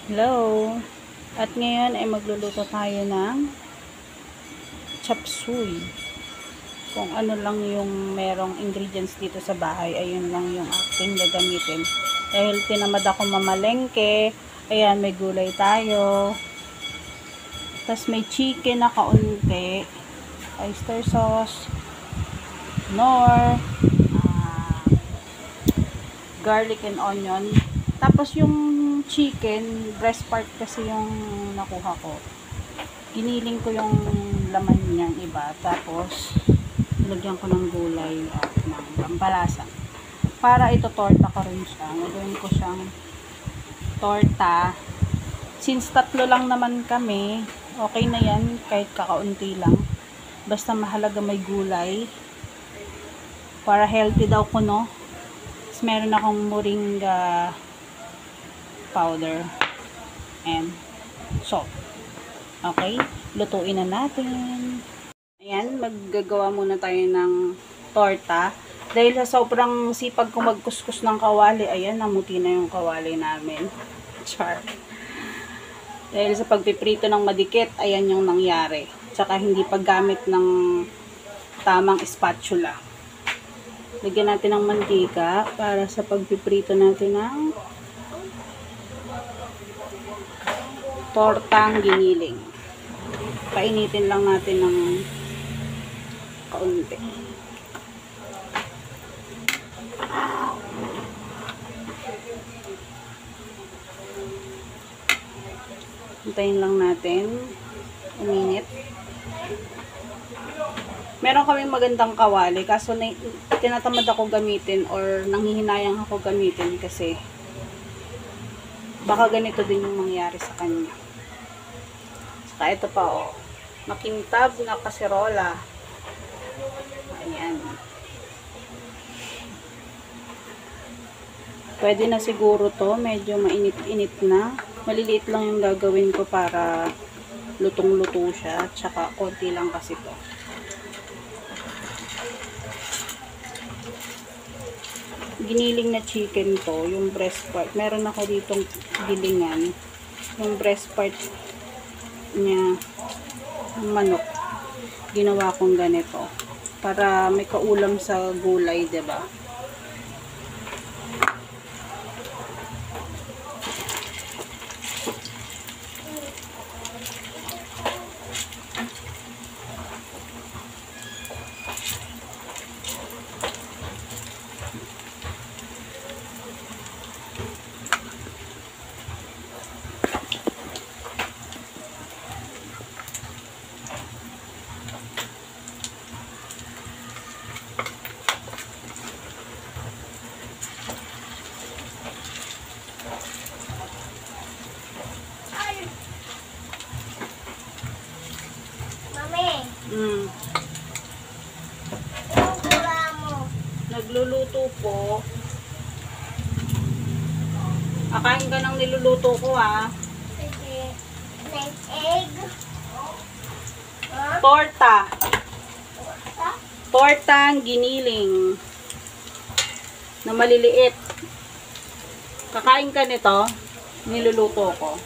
Hello! At ngayon ay magluluto tayo ng chop suey. Kung ano lang yung merong ingredients dito sa bahay, ayun lang yung aking gagamitin. Dahil tinamad ako mamalengke, ayan, may gulay tayo. Tapos may chicken na kaunti, oyster sauce, nor, garlic and onion. Tapos yung chicken, breast part kasi yung nakuha ko. Giniling ko yung laman niyang iba. Tapos, lagyan ko ng gulay at ng pampalasa. Para ito torta ko rin siya. Gagawin ko siyang torta. Since tatlo lang naman kami, okay na yan kahit kakaunti lang. Basta mahalaga may gulay. Para healthy daw ko, no? Tapos meron akong moringa powder and salt. Okay? Lutuin na natin. Ayan, maggagawa muna tayo ng torta. Dahil sa sobrang sipag ko magkuskus ng kawali, ayan, namuti na yung kawali namin. Char. Dahil sa pagpiprito ng madikit, ayan yung nangyari. Tsaka hindi paggamit ng tamang spatula. Lagyan natin ng mantika para sa pagpiprito natin ng tortang giniling. Painitin lang natin ng kaunti. Hintayin lang natin uminit. Meron kaming magandang kawali, kaso tinatamad ako gamitin or nanghihinayang ako gamitin kasi baka ganito din yung mangyari sa kanya. Saka ito pa, oh, makintab na kaserola. Ayan. Pwede na siguro to, medyo mainit-init na. Maliliit lang yung gagawin ko para lutong-luto siya. Tsaka konti lang kasi to. Giniling na chicken to, yung breast part. Meron ako ditong gilingan. Yung breast part niya, yung manok. Ginawa kong ganito. Para may kaulam sa gulay, diba? Mm. Nagluluto po. Akain ka ng niluluto ko, ha? Sige. Like egg. Torta. Tortang giniling. Na maliliit. Kakain ka nito, niluluto ko.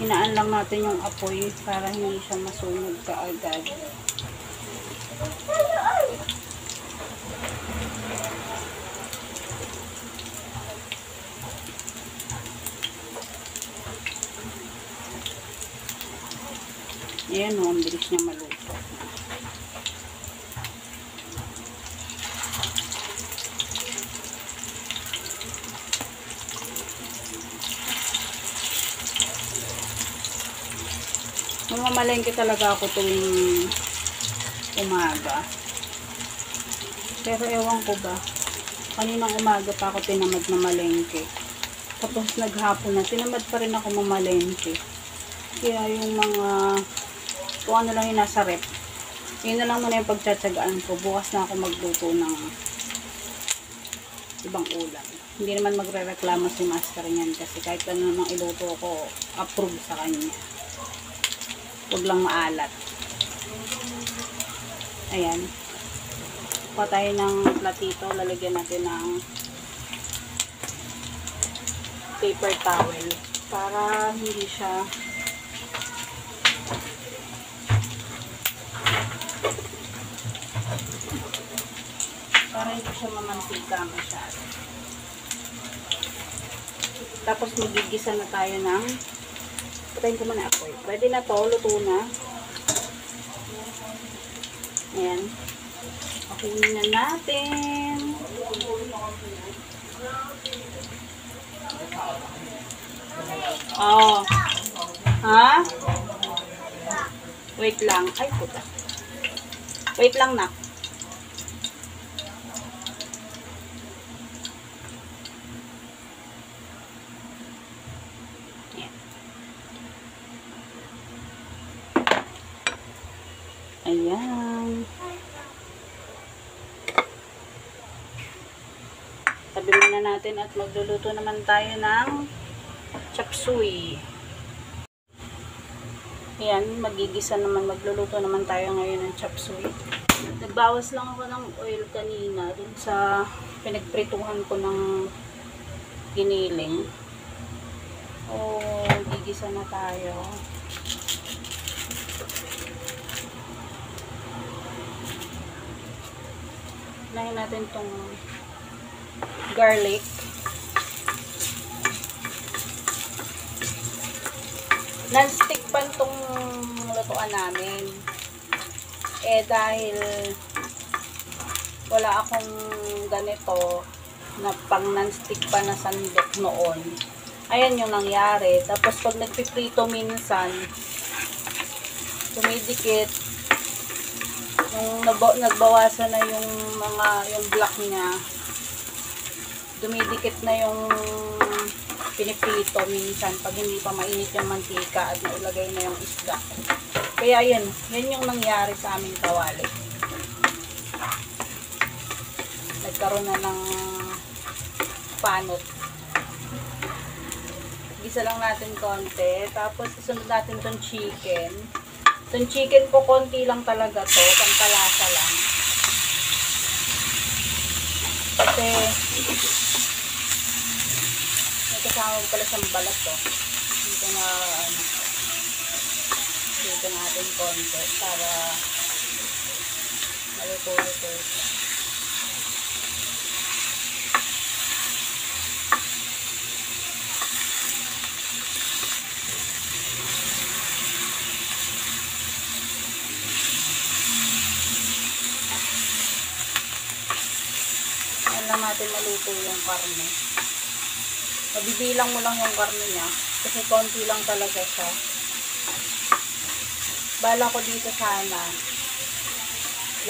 Hinaan lang natin yung apoy para hindi siya masunog kaagad. Ayan o, ang bilis niya maluto. Mamamalengke talaga ako tuwing umaga. Pero ewan ko ba, kaninang umaga pa ako tinamad na malengke. Tapos naghapon na, tinamad pa rin ako mamalengke. Kaya yung mga, kung ano lang yung nasa rep, yun na lang muna yung pagtsatsagaan ko. Bukas na ako magluto ng ibang ulam. Hindi naman magre-reklamo si master niyan kasi kahit ano nang iluto ko, approve sa kanya. Huwag lang maalat. Ayan. Kuha tayo ng platito. Lalagyan natin ng paper towel para hindi siya mamantika masyado. Tapos magigisa na tayo ng patayin ko muna apoy. Pwede na to, luto na. Ayan. Pakunin na natin. Oh. Ha? Wait lang. Ay, puta. Wait lang na. Ayan. Tabi muna natin at magluluto naman tayo ng chop suey. Ayan, magigisa naman, magluluto naman tayo ngayon ng chop suey. Nagbawas lang ako ng oil kanina dun sa pinagprituhan ko ng giniling. Gigisa na tayo. Unahin natin tong garlic. Non-stick pan tong lutuan namin. Dahil wala akong ganito na pang non-stick pan na sandok noon. Ayan yung nangyari. Tapos pag nagpiprito minsan, dumidikit. Yung nagbawasan na yung black niya, dumidikit na yung piniprito minsan pag hindi pa mainit yung mantika at nailagay na yung isda. Kaya yan yung nangyari sa aming kawali. Nagkaroon na ng panot. Gisa lang natin konti, tapos isunod natin tong chicken. Itong chicken ko, konti lang talaga to, pampalasa lang. Kasi, may kasama pala siyang balat to. Dito na, dito natin konti para maluto-luto siya. Lang natin maluto yung karne. Mabibilang mo lang yung karne niya kasi konti lang talaga siya. Bala ko dito sana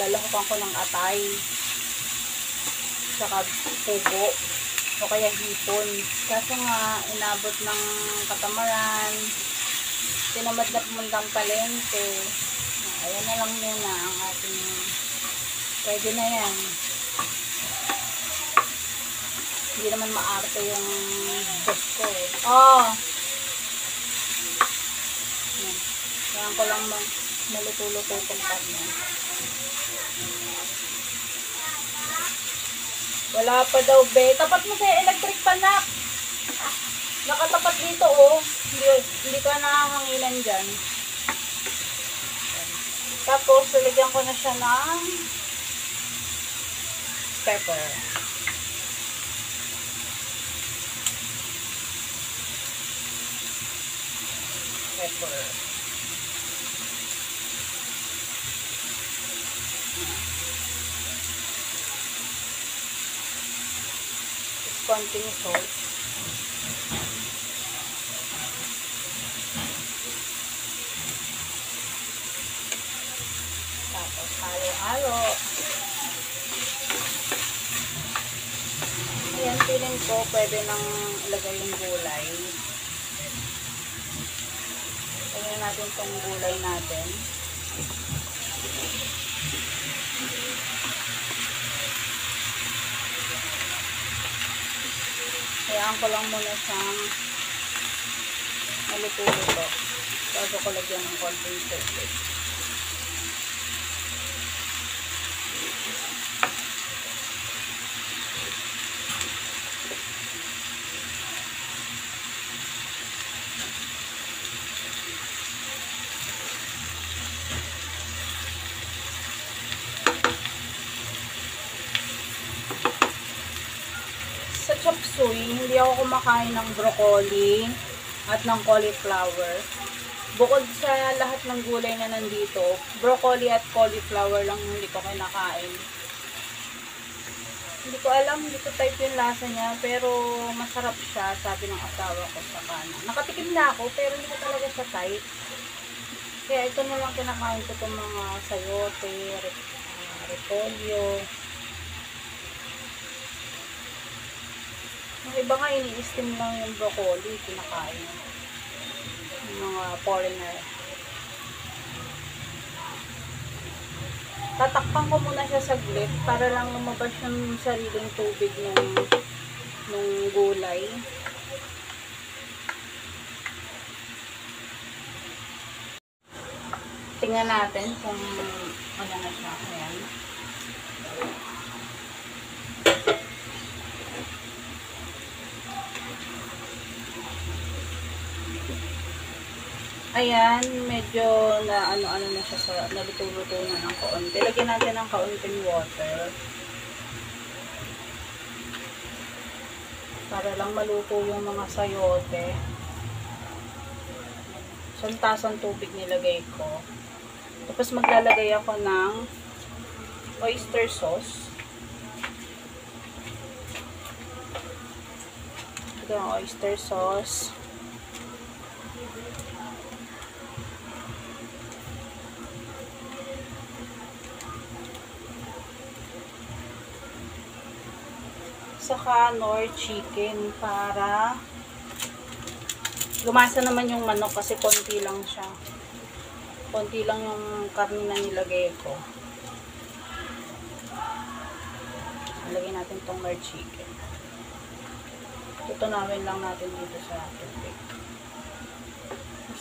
lalahukan ko ng atay saka pugo o kaya hipon. Kaso nga inabot ng katamaran, tinamad na pumuntang palengke. Ayan na lang muna ang ating pwede na yan. Hindi naman maarte yung boss ko eh. Yan. Kaya ko lang maluto-luto itong karne. Wala pa daw be. Tapat mo sa electric pan na. Nakatapat dito oh. Hindi ka nakahanginan dyan. Tapos, lalagyan ko na siya ng pepper. Pepper. Konting salt. Tapos halo-halo. Ayan, feeling ko pwede nang ilagay yung gulay. Lagyan natin itong gulay natin. Hayaan ko lang muna siyang maluto-luto. Bago ko lagyan ng konting tubig. sa chop suey, hindi ako kumakain ng broccoli at ng cauliflower. Bukod sa lahat ng gulay na nandito, broccoli at cauliflower lang yung hindi ko kinakain. Hindi ko alam, hindi ko type yung lasa niya, pero masarap siya, sabi ng asawa ko sa kanan. Nakatikim na ako, pero hindi ko talaga siya type. Kaya ito na lang kinakain ko itong mga sayote, repolyo. Yung iba nga, ini-steam lang yung broccoli, kinakain. Yung mga foreigner. Tatakpan ko muna siya saglit para lang lumabas yung sariling tubig ng gulay. Tingnan natin kung ano na siya. Ayan. Ayan, medyo na ano-ano na siya sa naluto-luto na ng kaunti. Lagyan natin ng kaunting water. Para lang maluto yung mga sayote. Isang tasang tubig nilagay ko. Tapos maglalagay ako ng oyster sauce. Ito ang oyster sauce. Saka nor chicken para lumasa naman yung manok kasi konti lang siya. Konti lang yung karne na nilagay ko. Lagyan natin tong nor chicken. Tutunawin lang natin dito sa tubig.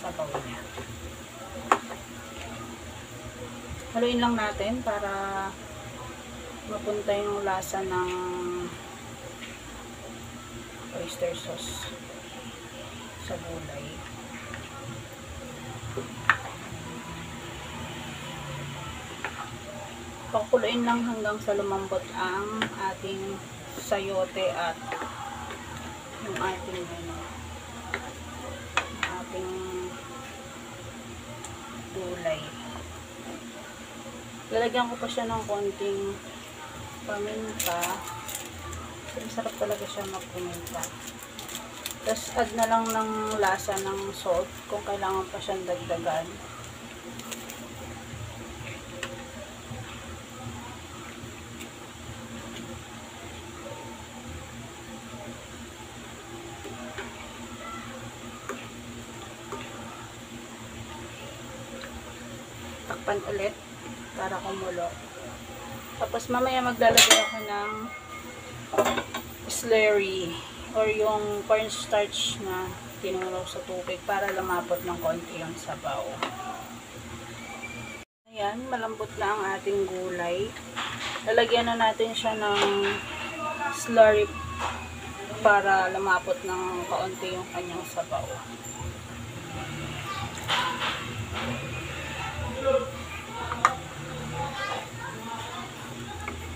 Sabaw niya. Haluin lang natin para mapunta yung lasa ng oyster sauce sa gulay. Pakuluin lang hanggang sa lumambot ang ating sayote at yung ating gulay. Lalagyan ko pa siya ng konting paminta. Masarap talaga siya magpuminta. Tapos add na lang ng lasa ng salt kung kailangan pa siyang dagdagan. Takpan ulit para kumulo. Tapos mamaya maglalagay ako ng slurry or yung cornstarch na tinulaw sa tubig para lumapot ng konti yung sabaw. Ayan, malambot na ang ating gulay. Lalagyan na natin siya ng slurry para lumapot ng kaunti yung kanyang sabaw.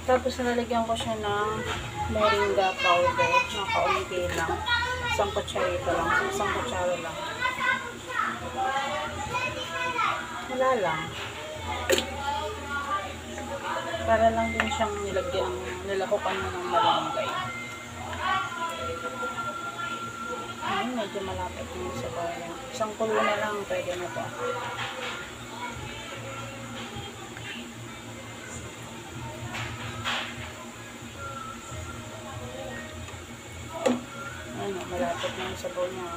Tapos nalagyan ko siya ng moringa powder na kaunti lang. Isang kutsara lang. Wala lang. Para lang din siyang nilahukan mo ng malunggay. Ayun, medyo malapit yung sabaw niya. Isang kulo na lang, pwede na to. Ayun, malapit na yung sabaw niya.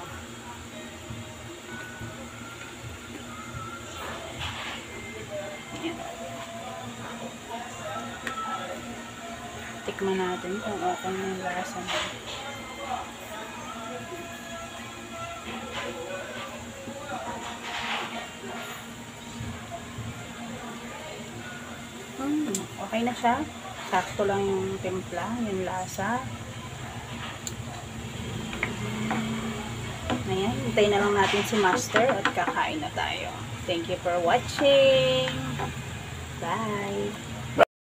Ayan. Tikman natin kung okay na yung lasa niya. Okay na siya. Sakto lang yung timpla, yung lasa. Ayan, hintayin na lang natin si Master at kakain na tayo. Thank you for watching. Bye!